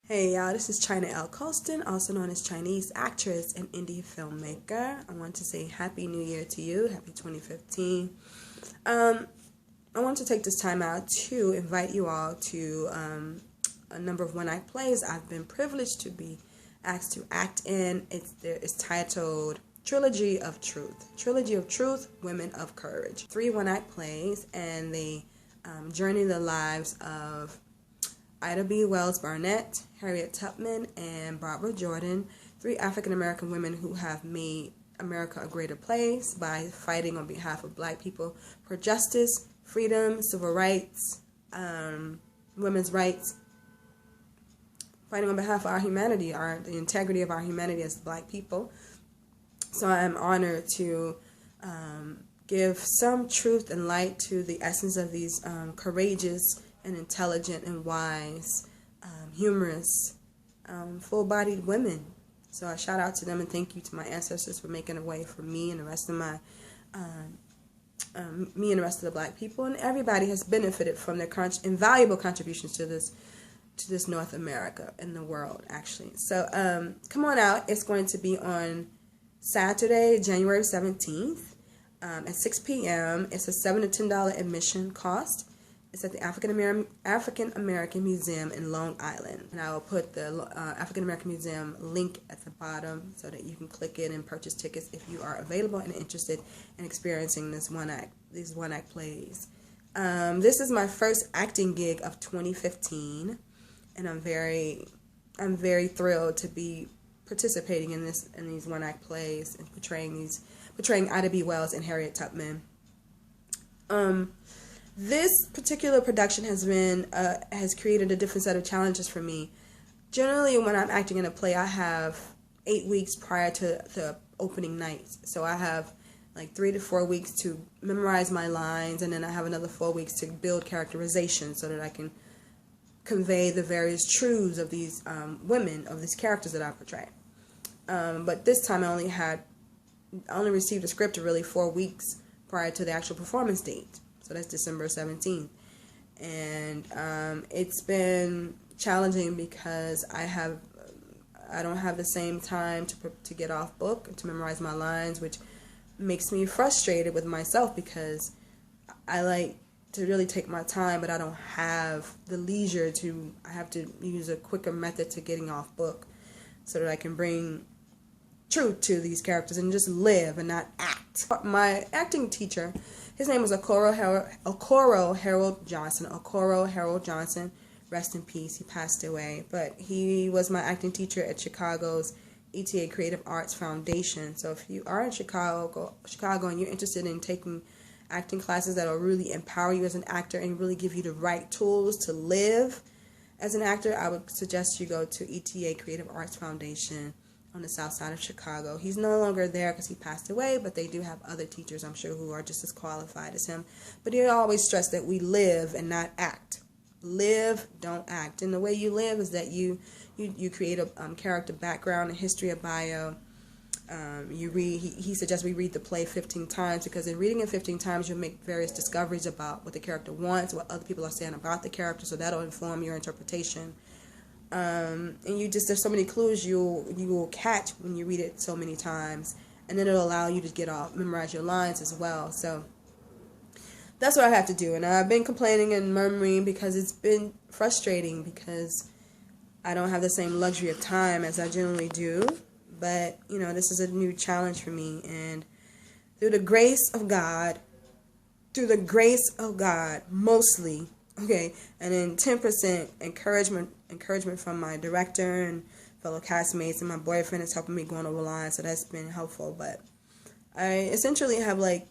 Hey y'all, this is China L. Colston, also known as Chinese actress and indie filmmaker. I want to say Happy New Year to you, Happy 2015. I want to take this time out to invite you all to a number of one-act plays I've been privileged to be asked to act in. It's titled Trilogy of Truth. Trilogy of Truth, Women of Courage. 3 one-act plays, and they journey the lives of Ida B. Wells Barnett, Harriet Tubman, and Barbara Jordan, 3 African-American women who have made America a greater place by fighting on behalf of Black people for justice, freedom, civil rights, women's rights, fighting on behalf of our humanity, the integrity of our humanity as Black people. So I'm honored to give some truth and light to the essence of these courageous and intelligent and wise, humorous, full-bodied women. So I shout out to them and thank you to my ancestors for making a way for me and the rest of my, me and the rest of the Black people, and everybody has benefited from their invaluable contributions to this North America and the world, actually. So come on out. It's going to be on Saturday, January 17th at 6 p.m. It's a $7 to $10 admission cost. It's at the African American Museum in Long Island. And I will put the African American Museum link at the bottom so that you can click it and purchase tickets if you are available and interested in experiencing these one-act plays. This is my first acting gig of 2015, and I'm very thrilled to be participating in these one-act plays and portraying Ida B. Wells and Harriet Tubman. This particular production has created a different set of challenges for me. Generally, when I'm acting in a play, I have 8 weeks prior to the opening night. So I have like 3 to 4 weeks to memorize my lines, and then I have another 4 weeks to build characterization so that I can convey the various truths of these women, of these characters that I portray. But this time I only received a script really 4 weeks prior to the actual performance date. So that's December 17th. And it's been challenging because I don't have the same time to get off book, to memorize my lines, which makes me frustrated with myself because I like to really take my time, but I don't have the leisure I have to use a quicker method to getting off book so that I can bring truth to these characters and just live and not act. My acting teacher, his name was Okoro Harold Johnson. Okoro Harold Johnson, rest in peace. He passed away, but he was my acting teacher at Chicago's ETA Creative Arts Foundation. So if you are in Chicago and you're interested in taking acting classes that will really empower you as an actor and really give you the right tools to live as an actor, I would suggest you go to ETA Creative Arts Foundation on the south side of Chicago. He's no longer there because he passed away, but they do have other teachers, I'm sure, who are just as qualified as him. But he always stressed that we live and not act. Live, don't act. And the way you live is that you create a character background, a history, a bio. You read. He suggests we read the play 15 times because in reading it 15 times, you'll make various discoveries about what the character wants, what other people are saying about the character, so that'll inform your interpretation. And there's so many clues you will catch when you read it so many times, and then it'll allow you to memorize your lines as well. So that's what I have to do, and I've been complaining and murmuring because it's been frustrating because I don't have the same luxury of time as I generally do. But this is a new challenge for me, and through the grace of God, mostly. Okay, and then 10% encouragement from my director and fellow castmates, and my boyfriend is helping me go on over lines, so that's been helpful. But I essentially have like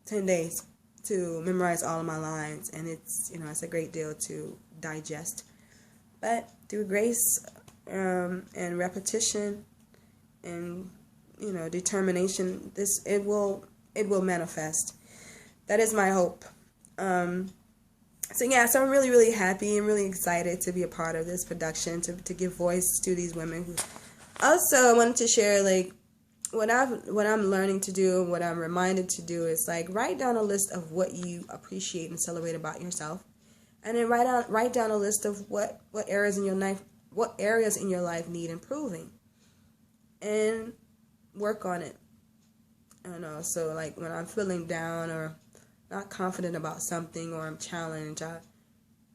10 days to memorize all of my lines, and it's a great deal to digest. But through grace and repetition and determination, it will manifest. That is my hope. So I'm really, really happy and really excited to be a part of this production, to give voice to these women. Also, I wanted to share what I'm learning to do, what I'm reminded to do is write down a list of what you appreciate and celebrate about yourself, and then write down a list of what areas in your life what areas in your life need improving, and work on it. I don't know. So like when I'm feeling down or not confident about something, or I'm challenged,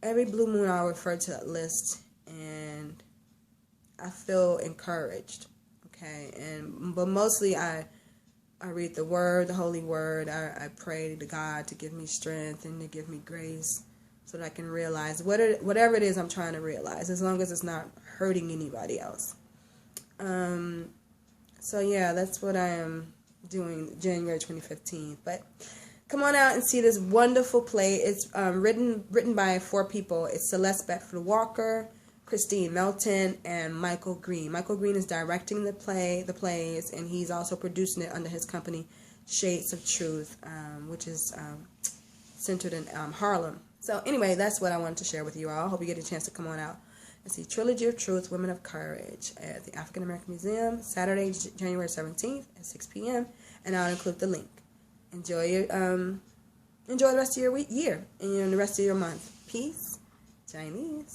every blue moon I'll refer to that list, and I feel encouraged. Okay, but mostly I read the Word, the Holy Word. I pray to God to give me strength and to give me grace, so that I can realize whatever it is I'm trying to realize, as long as it's not hurting anybody else. So yeah, that's what I am doing January 2015. But come on out and see this wonderful play. It's written by 4 people. It's Celeste Bedford Walker, Christine Melton, and Michael Green. Michael Green is directing the plays, and he's also producing it under his company, Shades of Truth, which is centered in Harlem. So anyway, that's what I wanted to share with you all. I hope you get a chance to come on out and see Trilogy of Truth, Women of Courage at the African American Museum, Saturday, January 17th at 6 p.m. And I'll include the link. Enjoy the rest of your year and the rest of your month. Peace. Chinese.